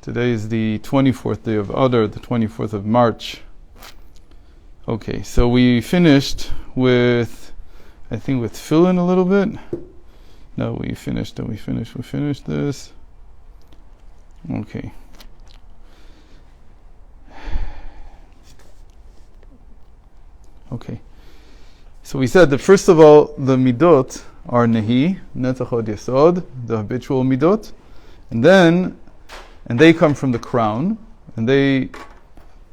Today is the 24th day of Adar, the 24th of March. Okay, so we finished with, I think with fill-in a little bit. No, we finished this. Okay. Okay. So we said that first of all, the midot are nehi, netzach od yesod, the habitual midot, and they come from the crown, and they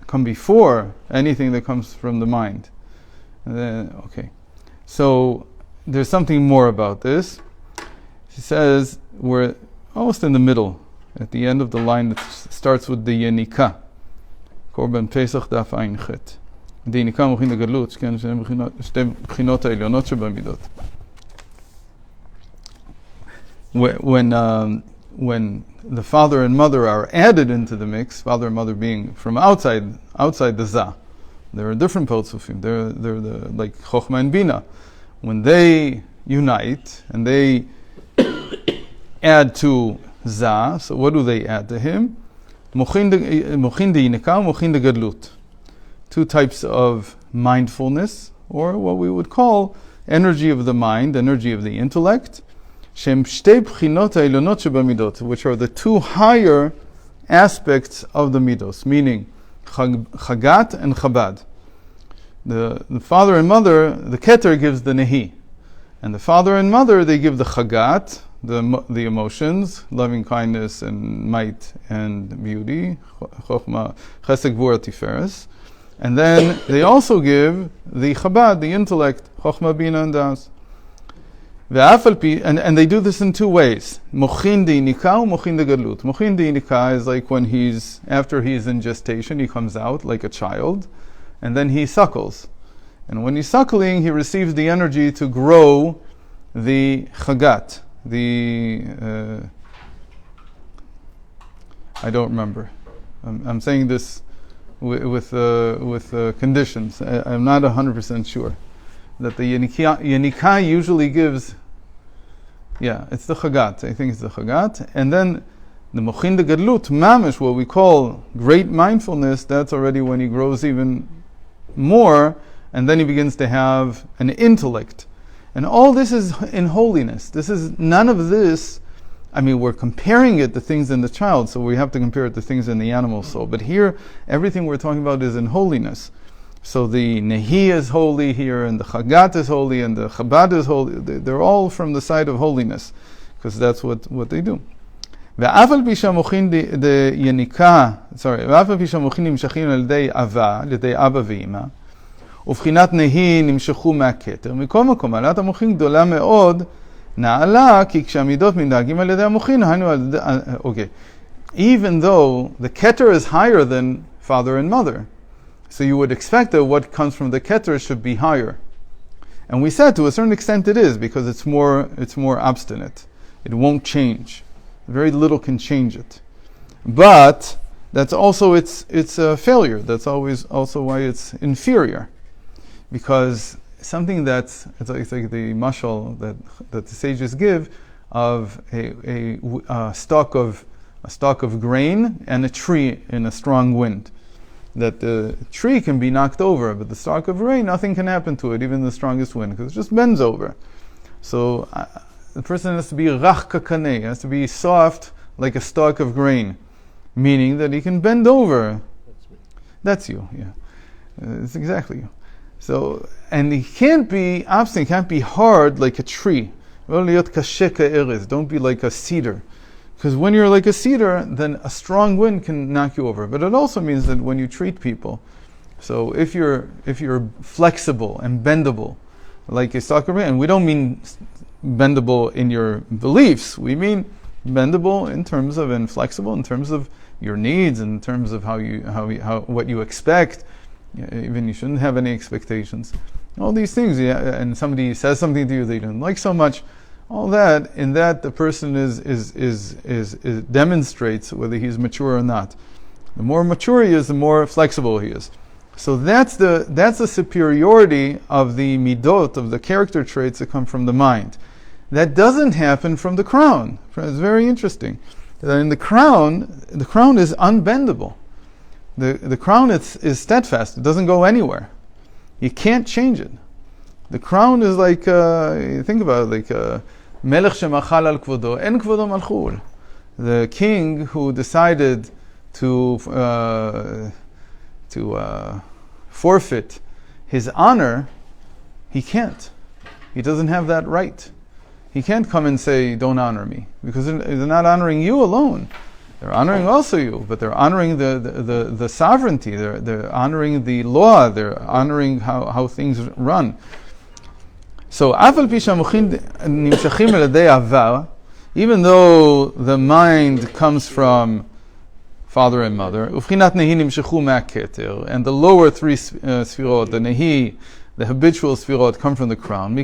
come before anything that comes from the mind. And then, okay. So there's something more about this. She says we're almost in the middle, at the end of the line that starts with the yenika. Korban Pesach daf ayin chet. The yenika mochin the gadlut, shtem b'chinot ha'elyonot shebamidot. When the father and mother are added into the mix, father and mother being from outside the Zah, there are different potzufim. They're the like Chochma and Bina. When they unite and they add to Zah, so what do they add to him? Mochin de Yinika, Mochin de Gadlut. Two types of mindfulness, or what we would call energy of the mind, energy of the intellect, which are the two higher aspects of the midos, meaning chagat and chabad. The father and mother, the keter gives the nehi, and the father and mother, they give the chagat, the emotions, loving kindness and might and beauty, chokhmah, chesed gvura tiferes, and then they also give the chabad, the intellect, chokhmah, bina and das. And they do this in two ways. Mochin de Yinika, Mochin de Gadlut. Mochin de Yinika is like when after he's in gestation, he comes out like a child, and then he suckles. And when he's suckling, he receives the energy to grow the chagat, I don't remember. I'm saying this with conditions. I'm not 100% sure. That the Yenika usually gives, it's the Chagat. I think it's the Chagat. And then the Mochin de Gadlut, Mamish, what we call great mindfulness, that's already when he grows even more, and then he begins to have an intellect. And all this is in holiness. None of this, we're comparing it to things in the child, so we have to compare it to things in the animal soul. But here, everything we're talking about is in holiness. So the Nehi is holy here, and the Chagat is holy, and the Chabad is holy. They're all from the side of holiness, because that's what they do. Ve'afal pisha mochin de Yenika, ve'afal pisha mochin nimshachim al yedei Abba ve'Imma, uvchinat Nehi nimshachu ma'keter. Mikol makom, alat hamochin gdola me'od, na'ala, ki kshamidot mindagim al yedei hamochin, okay. Even though the Keter is higher than father and mother, so you would expect that what comes from the keter should be higher. And we said to a certain extent it is, because it's more obstinate. It won't change. Very little can change it. But that's also its a failure. That's always also why it's inferior. Because something it's like the mashal that the sages give of a stalk of grain and a tree in a strong wind. That the tree can be knocked over, but the stalk of grain, nothing can happen to it, even the strongest wind, because it just bends over. So the person has to be rach kakaneh, has to be soft like a stalk of grain, meaning that he can bend over. That's you, yeah. It's exactly you. So, and he can't be obstinate, can't be hard like a tree. Don't be like a cedar. Because when you're like a cedar, then a strong wind can knock you over. But it also means that when you treat people, so if you're flexible and bendable, like a stalk of grain, and we don't mean bendable in your beliefs, we mean bendable in terms of inflexible, in terms of your needs, in terms of how what you expect. Even you shouldn't have any expectations. All these things, and somebody says something to you they don't like so much. All that, in that the person is demonstrates whether he's mature or not. The more mature he is, the more flexible he is. So that's the superiority of the midot, of the character traits that come from the mind. That doesn't happen from the crown. It's very interesting. In the crown, the crown is unbendable. The crown is steadfast. It doesn't go anywhere. You can't change it. The crown is like, think about it, like Melech shemachal al kvodo, en kvodo malchul. The king who decided to forfeit his honor, he can't. He doesn't have that right. He can't come and say, don't honor me, because they're not honoring you alone. They're honoring also you, but they're honoring the sovereignty. They're honoring the law. They're honoring how things run. So, even though the mind comes from father and mother, and the lower three sfirot, the nehi, the habitual sfirot, come from the crown.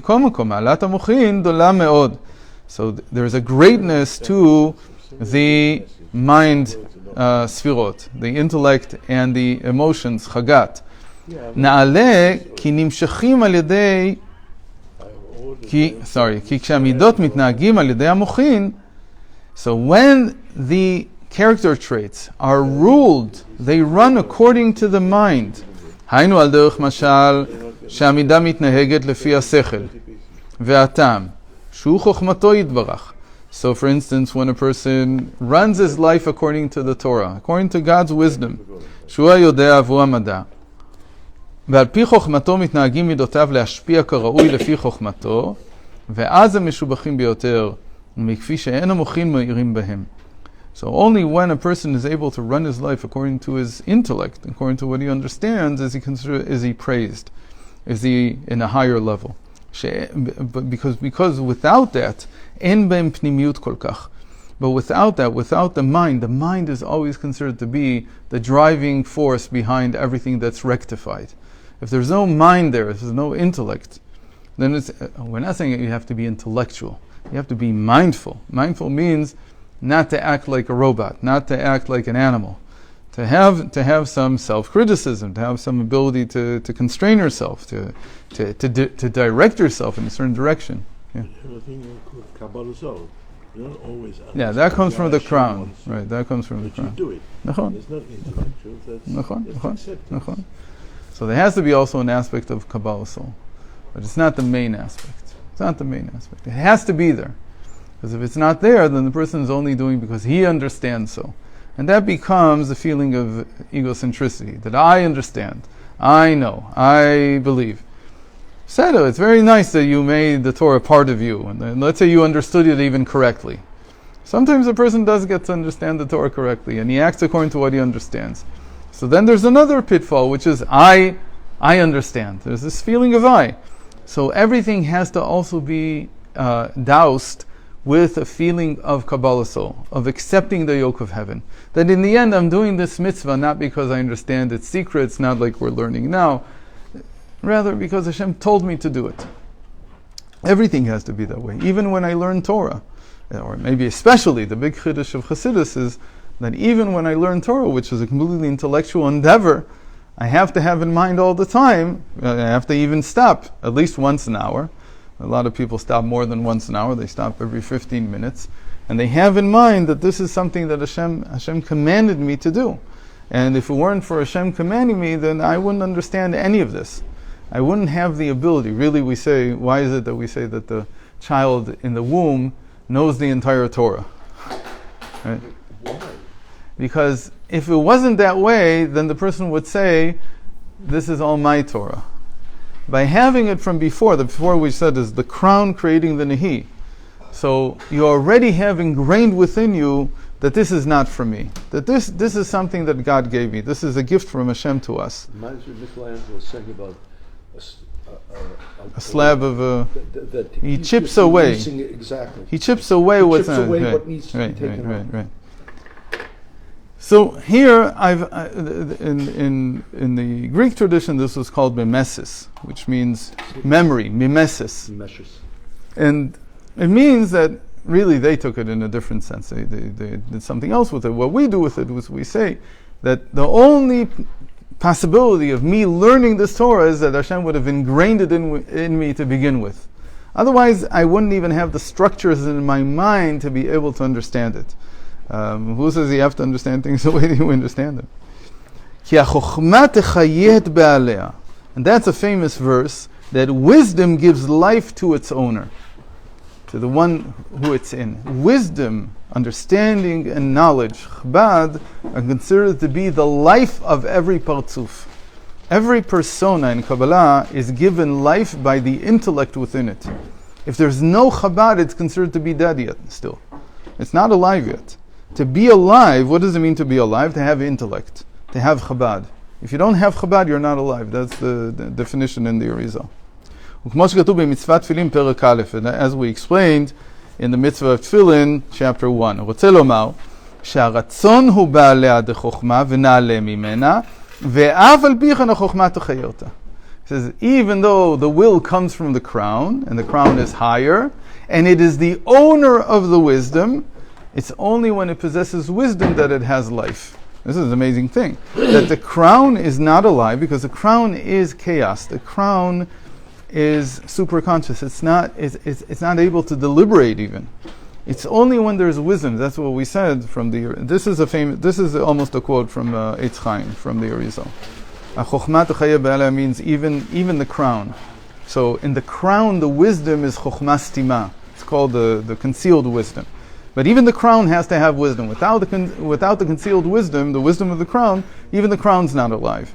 So there's a greatness to the mind sfirot, the intellect and the emotions, chagat. Na'ale ki nimshachim al yedei so when the character traits are ruled, they run according to the mind. So for instance, when a person runs his life according to the Torah, according to God's wisdom, ועל פי חוכמתו מתנהגים מידותיו להשפיע כראוי לפי חוכמתו, ואז הם משובחים ביותר, מכפי שאין המוחין מאירים בהם. So only when a person is able to run his life according to his intellect, according to what he understands, is he praised, is he in a higher level. Because without that, אין בהם פנימיות כל כך. But without that, without the mind is always considered to be the driving force behind everything that's rectified. If there's no mind there, if there's no intellect, then we're not saying that you have to be intellectual. You have to be mindful. Mindful means not to act like a robot, not to act like an animal. To have some self-criticism, to have some ability to constrain yourself, to direct yourself in a certain direction. Yeah. Yeah, that comes from the crown. Right, that comes from the crown. You do it. It's not intellectual. That's So there has to be also an aspect of Kabbalah soul. But it's not the main aspect. It's not the main aspect. It has to be there. Because if it's not there, then the person is only doing because he understands so. And that becomes a feeling of egocentricity, that I understand, I know, I believe. Sado, it's very nice that you made the Torah part of you, and then let's say you understood it even correctly. Sometimes a person does get to understand the Torah correctly, and he acts according to what he understands. So then there's another pitfall, which is I understand. There's this feeling of I. So everything has to also be doused with a feeling of Kabbalah soul, of accepting the yoke of heaven. That in the end I'm doing this mitzvah not because I understand its secrets, not like we're learning now, rather because Hashem told me to do it. Everything has to be that way. Even when I learn Torah, or maybe especially the big Chiddush of Chassidus is that even when I learn Torah, which is a completely intellectual endeavor, I have to have in mind all the time, I have to even stop at least once an hour. A lot of people stop more than once an hour, they stop every 15 minutes. And they have in mind that this is something that Hashem commanded me to do. And if it weren't for Hashem commanding me, then I wouldn't understand any of this. I wouldn't have the ability. Really, we say, why is it that we say that the child in the womb knows the entire Torah? Right? why? Because if it wasn't that way, then the person would say, this is all my Torah. By having it from before, the before we said is the crown creating the Nehi. So you already have ingrained within you that this is not from me. That this is something that God gave me. This is a gift from Hashem to us. Reminds me of Michelangelo saying about a slab of that he chips away. Exactly. He chips away what's what needs to be taken out. Right. So here, in the Greek tradition, this was called mimesis, which means memory, mimesis. And it means that really they took it in a different sense. They did something else with it. What we do with it was we say that the only possibility of me learning this Torah is that Hashem would have ingrained it in me to begin with. Otherwise, I wouldn't even have the structures in my mind to be able to understand it. Who says you have to understand things the way that you understand them? כי החוכמה תחיה את בעליה. And that's a famous verse, that wisdom gives life to its owner, to the one who it's in. Wisdom, understanding, and knowledge, Chabad, are considered to be the life of every partzuf. Every persona in Kabbalah is given life by the intellect within it. If there's no Chabad, it's considered to be dead yet, still. It's not alive yet. To be alive, what does it mean to be alive? To have intellect, to have Chabad. If you don't have Chabad, you're not alive. That's the definition in the Arizal. And as we explained in the mitzvah of Tefillin, chapter 1. רוצה לומר שהרצון הוא בעליה דחוכמה ונעלה ממנה ואף על פי כן החוכמה תחיה אותה. It says, even though the will comes from the crown, and the crown is higher, and it is the owner of the wisdom, it's only when it possesses wisdom that it has life. This is an amazing thing. That the crown is not alive, because the crown is chaos. The crown is superconscious. It's not able to deliberate even. It's only when there's wisdom. That's what we said from the. This is almost a quote from Eitz Chaim from the Arizal. Chokhmat chaya b'ala means even the crown. So in the crown, the wisdom is chokhmah stima. It's called the concealed wisdom. But even the crown has to have wisdom. Without the concealed wisdom, the wisdom of the crown, even the crown's not alive.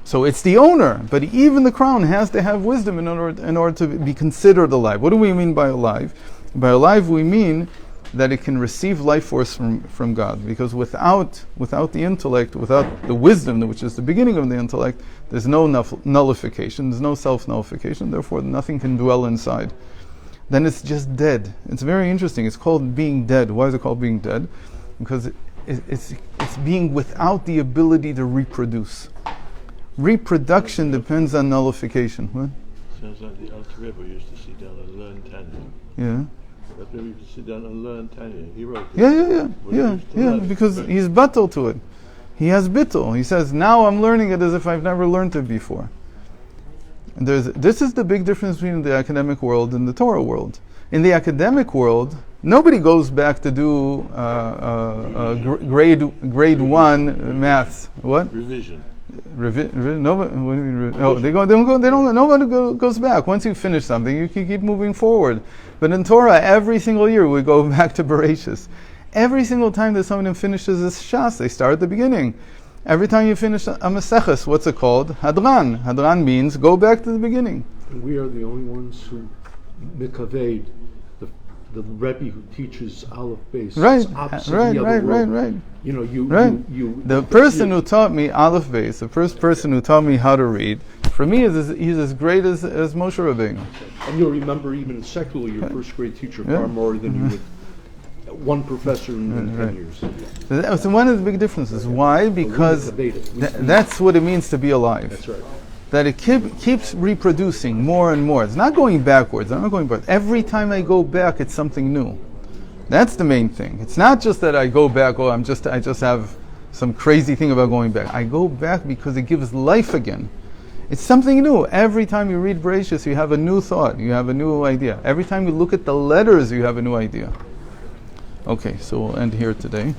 So it's the owner, but even the crown has to have wisdom in order to be considered alive. What do we mean by alive? By alive, we mean that it can receive life force from God. Because without the intellect, without the wisdom, which is the beginning of the intellect, there's no nullification, there's no self-nullification, therefore nothing can dwell inside. Then it's just dead. It's very interesting. It's called being dead. Why is it called being dead? Because it's being without the ability to reproduce. Reproduction depends on nullification. What? Sounds like the Alter Rebbe used to sit down and learn Tanya. Yeah. But Rebbe used to sit down and learn Tanya. He wrote it. Yeah. Because he's bittul to it. He has bittul. He says, now I'm learning it as if I've never learned it before. And this is the big difference between the academic world and the Torah world. In the academic world, nobody goes back to do grade 1 maths. What? Revision. Nobody goes back. Once you finish something, you can keep moving forward. But in Torah, every single year we go back to Bereshis. Every single time that someone finishes a Shas, they start at the beginning. Every time you finish a Maseches, what's it called? Hadran. Hadran means go back to the beginning. We are the only ones who mikaved the Rebbe who teaches Aleph Beis. Right. You know, the person who taught me Aleph Beis, the first person who taught me how to read, for me he's as great as Moshe Rabbeinu. And you'll remember even in secular, your first grade teacher far more than you would one professor in 10 years. So one of the big differences. Why? Because that's what it means to be alive. That's right. That it keeps reproducing more and more. It's not going backwards. I'm not going backwards. Every time I go back, it's something new. That's the main thing. It's not just that I go back, I just have some crazy thing about going back. I go back because it gives life again. It's something new. Every time you read Bereshis, you have a new thought. You have a new idea. Every time you look at the letters, you have a new idea. Okay, so we'll end here today.